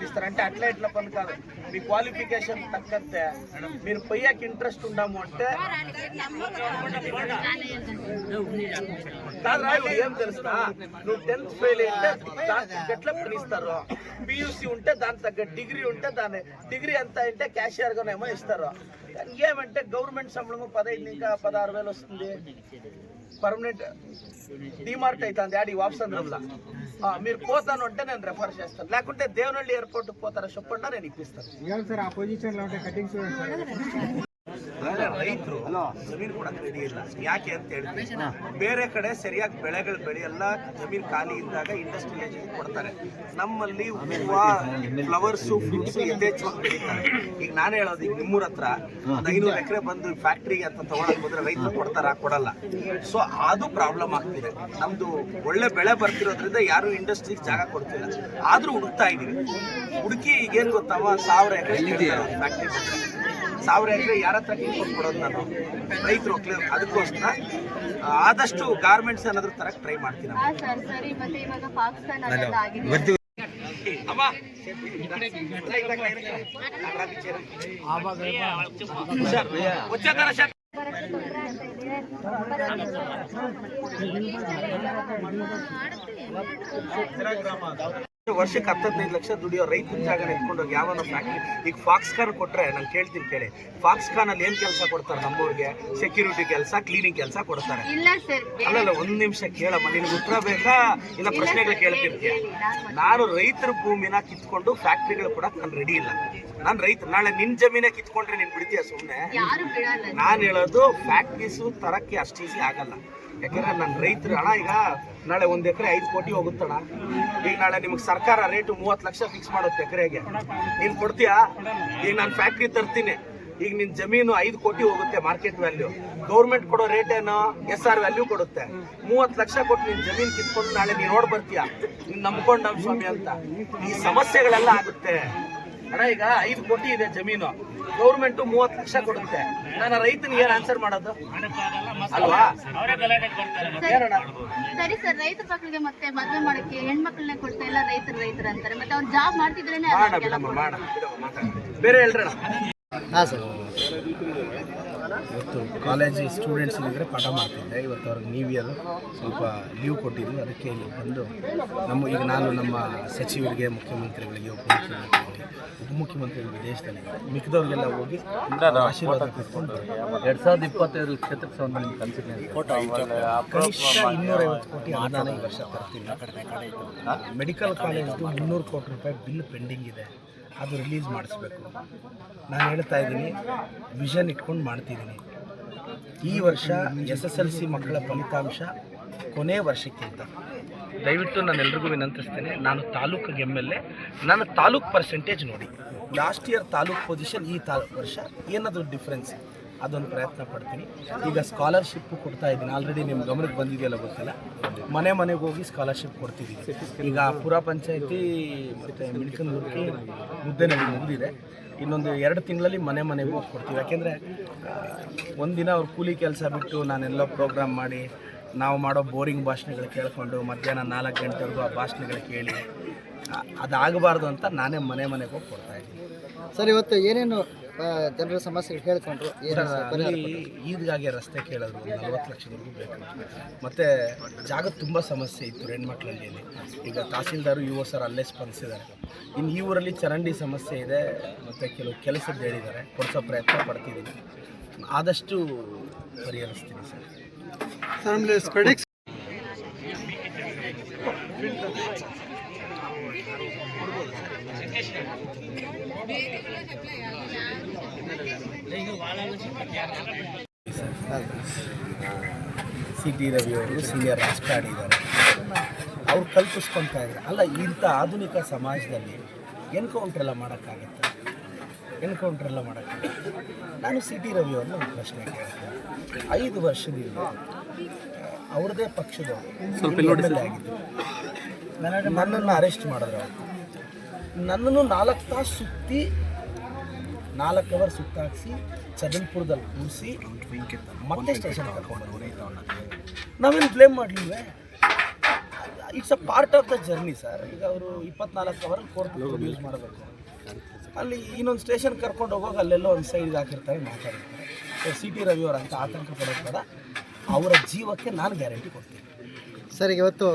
ఇస్తారు అంటే అట్లా ఇట్లా పని కాదు. మీ క్వాలిఫికేషన్ తగ్గట్టే మీరు పొయ్యకి ఇంట్రెస్ట్ ఉండాము అంటే కాదు రా. ఏం తెలుసా, నువ్వు 10th ఫెయిల్ అయితే దానికి ఎట్లా పనిస్తారు. పియూసీ ఉంటే దాని తగ్గ డిగ్రీ ఉంటే దాని డిగ్రీ ఎంత అంటే క్యాషియర్గానేమో ఇస్తారు. ఏమంటే గవర్నమెంట్ సంబళము 15 ఇంకా 16,000 వస్తుంది. పర్మనెంట్ డిమార్ట్ అవుతుంది ఆడి వాపసంద్రంలో. మీరు పోతాను అంటే నేను రెఫర్ చేస్తాను, లేకుంటే దేవనహಳ್ಳಿ ఏర్పోర్ట్ పోతారా చెప్పండి, నేను ఇప్పిస్తాను. ರೈತರು ಜಮೀನು ಕೊಡಕ್ಕೆ ರೆಡಿ ಇಲ್ಲ. ಯಾಕೆ ಅಂತ ಹೇಳ್ತೀನಿ, ಬೇರೆ ಕಡೆ ಸರಿಯಾಗಿ ಬೆಳೆಗಳು ಬೆಳೆಯಲ್ಲ, ಜಮೀನು ಖಾಲಿ ಇದ್ದಾಗ ಇಂಡಸ್ಟ್ರಿಯಲ್ ಕೊಡ್ತಾರೆ. ನಮ್ಮಲ್ಲಿ ಹೂವು, ಫ್ಲವರ್ಸು, ಫ್ರೂಟ್ಸ್ ಯಥೇಚ್ಛವಾಗಿ ಬೆಳೀತಾರೆ. ಈಗ ನಾನು ಹೇಳೋದು, ಈಗ ನಿಮ್ಮೂರ ಹತ್ರ 500 ಎಕರೆ ಬಂದು ಫ್ಯಾಕ್ಟ್ರಿಗೆ ಅಂತ ತಗೊಳಕ್ ಬಂದ್ರೆ ರೈತರು ಕೊಡ್ತಾರ, ಕೊಡಲ್ಲ. ಸೊ ಅದು ಪ್ರಾಬ್ಲಮ್ ಆಗ್ತಿದೆ. ನಮ್ದು ಒಳ್ಳೆ ಬೆಳೆ ಬರ್ತಿರೋದ್ರಿಂದ ಯಾರು ಇಂಡಸ್ಟ್ರಿಗೆ ಜಾಗ ಕೊಡ್ತಿಲ್ಲ. ಆದ್ರೂ ಹುಡುಕ್ತಾ ಇದೀವಿ. ಹುಡುಕಿ ಈಗೇನು ಗೊತ್ತವ, 1000 ಎಕರೆ ಫ್ಯಾಕ್ಟ್ರಿ 1000 ಎಕರೆ ಯಾರ ಹತ್ರ ಕೊಡೋದು ನಾನು ರೈತರು. ಅದಕ್ಕೋಸ್ಕರ ಆದಷ್ಟು ಗಾರ್ಮೆಂಟ್ಸ್ ಏನಾದ್ರು ತರಕ್ ಟ್ರೈ ಮಾಡ್ತೀನಿ. ವರ್ಷಕ್ಕೆ 15 ಲಕ್ಷ ದುಡಿಯೋ ರೈತರ ಜಾಗ ಎತ್ಕೊಂಡೋಗಿ ಯಾವನೋ ಫ್ಯಾಕ್ಟ್ರಿ. ಈಗ ಫಾಕ್ಸ್ಕಾನ್ ಕೊಟ್ರೆ ನಾನು ಕೇಳ್ತೀನಿ ಕೇಳಿ, ಫಾಕ್ಸ್ಕಾನ್ ಅಲ್ಲಿ ಏನ್ ಕೆಲಸ ಕೊಡ್ತಾರೆ ನಮ್ಮೂರಿಗೆ? ಸೆಕ್ಯೂರಿಟಿ ಕೆಲಸ, ಕ್ಲೀನಿಂಗ್ ಕೆಲಸ ಕೊಡ್ತಾರೆ. ಅಲ್ಲಲ್ಲ, 1 ನಿಮಿಷ ಕೇಳಮ್ಮ, ನಿನ್ಗೆ ಉತ್ತರ ಬೇಕಾ ಇಲ್ಲ ಪ್ರಶ್ನೆಗಳು ಕೇಳ್ತಿರ್ತೀಯ? ನಾನು ರೈತರ ಭೂಮಿನ ಕಿತ್ಕೊಂಡು ಫ್ಯಾಕ್ಟ್ರಿಗಳು ಕೂಡ ನಾನು ರೆಡಿ ಇಲ್ಲ. ನಾನು ರೈತ, ನಾಳೆ ನಿನ್ ಜಮೀನೇ ಕಿತ್ಕೊಂಡ್ರೆ ನೀನ್ ಬಿಡ್ತೀಯ ಸುಮ್ಮನೆ? ನಾನು ಹೇಳೋದು ಫ್ಯಾಕ್ಟ್ರೀಸು ತರಕ್ಕೆ ಅಷ್ಟು ಈಸಿ ಆಗಲ್ಲ. ಯಾಕಂದ್ರೆ ನನ್ನ ರೈತರು ಹಣ ಈಗ ನಾಳೆ 1 ಎಕರೆ 5 ಕೋಟಿ ಹೋಗುತ್ತಣ. ಈಗ ನಾಳೆ ನಿಮ್ಗೆ ಸರ್ಕಾರ ರೇಟು 30 ಲಕ್ಷ ಫಿಕ್ಸ್ ಮಾಡುತ್ತೆ ಎಕರೆಗೆ, ನೀನು ಕೊಡ್ತೀಯಾ? ಈಗ ನಾನು ಫ್ಯಾಕ್ಟ್ರಿ ತರ್ತೀನಿ, ಈಗ ನಿನ್ನ ಜಮೀನು 5 ಕೋಟಿ ಹೋಗುತ್ತೆ ಮಾರ್ಕೆಟ್ ವ್ಯಾಲ್ಯೂ. ಗೌರ್ಮೆಂಟ್ ಕೊಡೋ ರೇಟ್ ಏನೋ SR ವ್ಯಾಲ್ಯೂ ಕೊಡುತ್ತೆ. 30 ಲಕ್ಷ ಕೊಟ್ಟು ನಿನ್ನ ಜಮೀನು ಕಿತ್ಕೊಂಡು ನಾಳೆ ನೀನು ನೋಡ್ ಬರ್ತೀಯಾ, ನೀನು ನಂಬ್ಕೊಂಡು ನಮ್ಮ ಸ್ವಾಮಿ ಅಂತ. ಈ ಸಮಸ್ಯೆಗಳೆಲ್ಲ ಆಗುತ್ತೆ ಅಣ್ಣ. ಈಗ 5 ಕೋಟಿ ಇದೆ ಜಮೀನು, ಗೌರ್ಮೆಂಟ್ 30 ಲಕ್ಷ ಕೊಡುತ್ತೆ. ನಾನು ರೈತನಿಗೆ ಏನು ಆನ್ಸರ್ ಮಾಡೋದು ಅಲ್ವಾ? ಸರಿ ಸರ್, ರೈತರ ಮಕ್ಕಳಿಗೆ ಮತ್ತೆ ಮದುವೆ ಮಾಡಕ್ಕೆ ಹೆಣ್ಮಕ್ಳನ್ನೇ ಕೊಡ್ತಾ ಇಲ್ಲ, ರೈತರು ಅಂತಾರೆ. ಮತ್ತೆ ಅವ್ರು ಜಾಬ್ ಮಾಡ್ತಿದ್ರೇನೆ ಬೇರೆ ಹೇಳ್ರಣ. ಹಾಂ ಸರ್, ಇವತ್ತು ಕಾಲೇಜ್ ಸ್ಟೂಡೆಂಟ್ಸ್ ಇದ್ದರೆ ಪಾಠ ಮಾಡ್ತಿದ್ದೆ. ಇವತ್ತು ಅವ್ರಿಗೆ ನ್ಯೂ ಇಯರ್ ಸ್ವಲ್ಪ ಲೀವ್ ಕೊಟ್ಟಿದ್ದು, ಅದಕ್ಕೆ ಇಲ್ಲಿ ಬಂದು ಈಗ ನಾನು ನಮ್ಮ ಸಚಿವರಿಗೆ, ಮುಖ್ಯಮಂತ್ರಿಗಳಿಗೆ, ಉಪಮುಖ್ಯಮಂತ್ರಿಗಳಿಗೆ ವಿದೇಶದಲ್ಲಿ ಮಿಕ್ಕಿದವ್ರಿಗೆಲ್ಲ ಹೋಗಿ ಆಶೀರ್ವಾದ ಕೊಟ್ಕೊಂಡು 2025 ಕ್ಷೇತ್ರ ಸಂಬಂಧ ಕನಿಷ್ಠ 250 ಕೋಟಿ ಅನುದಾನ ಈ ವರ್ಷ ತರ್ತೀನಿ. ಮೆಡಿಕಲ್ ಕಾಲೇಜ್ದು 300 ಕೋಟಿ ರೂಪಾಯಿ ಬಿಲ್ ಪೆಂಡಿಂಗ್ ಇದೆ, ಅದು ರಿಲೀಸ್ ಮಾಡಿಸ್ಬೇಕು. ನಾನು ಹೇಳ್ತಾ ಇದ್ದೀನಿ, ವಿಷನ್ ಇಟ್ಕೊಂಡು ಮಾಡ್ತಿದ್ದೀನಿ. ಈ ವರ್ಷ SSLC ಮಕ್ಕಳ ಫಲಿತಾಂಶ ಕೊನೆ ವರ್ಷಕ್ಕಿಂತ ದಯವಿಟ್ಟು ನಾನು ಎಲ್ರಿಗೂ ವಿನಂತಿಸ್ತೇನೆ, ನಾನು ತಾಲೂಕಿಗೆ MLA, ನನ್ನ ತಾಲೂಕು ಪರ್ಸೆಂಟೇಜ್ ನೋಡಿ. ಲಾಸ್ಟ್ ಇಯರ್ ತಾಲೂಕು ಪೊಸಿಷನ್ ಈ ವರ್ಷ ಏನಾದರೂ ಡಿಫ್ರೆನ್ಸ್, ಅದೊಂದು ಪ್ರಯತ್ನ ಪಡ್ತೀನಿ. ಈಗ ಸ್ಕಾಲರ್ಶಿಪ್ಪು ಕೊಡ್ತಾ ಇದ್ದೀನಿ, ಆಲ್ರೆಡಿ ನಿಮ್ಮ ಗಮನಕ್ಕೆ ಬಂದಿದೆಯಲ್ಲ ಗೊತ್ತಿಲ್ಲ, ಮನೆ ಮನೆಗೆ ಹೋಗಿ ಸ್ಕಾಲರ್ಶಿಪ್ ಕೊಡ್ತಿದ್ದೀನಿ. ಈಗ ಪುರ ಪಂಚಾಯತಿ ಮತ್ತು ಮಿಣಕನೂರಿಗೆ ಮುದ್ದೇನಹಳ್ಳಿ ಮುಗಿದಿದೆ. ಇನ್ನೊಂದು 2 ತಿಂಗಳಲ್ಲಿ ಮನೆ ಮನೆಗೆ ಹೋಗಿ ಕೊಡ್ತೀವಿ. ಯಾಕೆಂದರೆ ಒಂದಿನ ಅವ್ರು ಕೂಲಿ ಕೆಲಸ ಬಿಟ್ಟು ನಾನೆಲ್ಲೋ ಪ್ರೋಗ್ರಾಮ್ ಮಾಡಿ ನಾವು ಮಾಡೋ ಬೋರಿಂಗ್ ಭಾಷಣಗಳು ಕೇಳಿಕೊಂಡು ಮಧ್ಯಾಹ್ನ 4 ಗಂಟೆವರೆಗೂ ಆ ಭಾಷಣಗಳು ಕೇಳಿ ಅದಾಗಬಾರ್ದು ಅಂತ ನಾನೇ ಮನೆ ಮನೆಗೆ ಹೋಗಿ ಕೊಡ್ತಾಯಿದ್ದೀನಿ. ಸರ್, ಇವತ್ತು ಏನೇನು ಜನರ ಸಮಸ್ಯೆಗಳು ಹೇಳ್ಕೊಂಡ್ರು? ಈದ್ಗಾಗೆ ರಸ್ತೆ ಕೇಳಿದ್ರು, 40 ಲಕ್ಷದವರೆಗೂ ಬೇಕು. ಮತ್ತು ಜಾಗದ ತುಂಬ ಸಮಸ್ಯೆ ಇತ್ತು ಹೆಣ್ಮಕ್ಳಲ್ಲಿ. ಈಗ ತಹಸೀಲ್ದಾರು UO ಸರ್ ಅಲ್ಲೇ ಸ್ಪಂದಿಸಿದ್ದಾರೆ. ಇನ್ನು ಈ ಊರಲ್ಲಿ ಚರಂಡಿ ಸಮಸ್ಯೆ ಇದೆ, ಮತ್ತು ಕೆಲವು ಕೆಲಸದ್ದು ಹೇಳಿದ್ದಾರೆ, ಕೊಡಿಸೋ ಪ್ರಯತ್ನ ಪಡ್ತಿದ್ದೀನಿ. ಆದಷ್ಟು ಪರಿಹರಿಸ್ತೀನಿ ಸರ್. CT ರವಿ ಅವರು ಸೀನಿಯರ್ ರಾಜಕಾರಣಿ ಇದ್ದಾರೆ, ಅವ್ರು ಕಲ್ಪಿಸ್ಕೊತಾ ಇದ್ದಾರೆ. ಅಲ್ಲ, ಇಂಥ ಆಧುನಿಕ ಸಮಾಜದಲ್ಲಿ ಎನ್ಕೌಂಟ್ರೆಲ್ಲ ಮಾಡೋಕ್ಕಾಗತ್ತೆ? ನಾನು CT ರವಿ ಅವ್ರನ್ನ ಒಂದು ಪ್ರಶ್ನೆ ಕೇಳ್ತೀನಿ. 5 ವರ್ಷದಿಂದ ಅವ್ರದ್ದೇ ಪಕ್ಷದವರು ಆಗಿದ್ದು ನನ್ನನ್ನು ಅರೆಸ್ಟ್ ಮಾಡಿದ್ರು. ನನ್ನನ್ನು 4 ತಾಸು ಸುತ್ತಿ 4 ಅವರ್ ಸುತ್ತಾಕ್ಸಿ ಚದನ್ಪುರದಲ್ಲಿ ಕೂರಿಸಿ ಮತ್ತೆ ಸ್ಟೇಷನ್ ಕರ್ಕೊಂಡು ನಾವೇನು ಬ್ಲೇಮ್ ಮಾಡಲಿಲ್ವೇ? It's a part of the journey sir. ಈಗ ಅವರು 24 ಅವರ್ ಕೋರ್ಟ್ ಯೂಸ್ ಮಾಡಬೇಕು. ಅಲ್ಲಿ ಇನ್ನೊಂದು ಸ್ಟೇಷನ್ ಕರ್ಕೊಂಡು ಹೋಗುವಾಗ ಅಲ್ಲೆಲ್ಲೋ ಒಂದು ಸೈಡ್ಗೆ ಹಾಕಿರ್ತಾರೆ, ಮಾತಾಡಿರ್ತಾರೆ. ಸಿ ಟಿ ರವಿ ಅವರಂತ ಆತಂಕ ಪಡೋದು ಬೇಡ, ಅವರ ಜೀವಕ್ಕೆ ನಾನು ಗ್ಯಾರಂಟಿ ಕೊಡ್ತೀನಿ ಸರ್. ಇವತ್ತು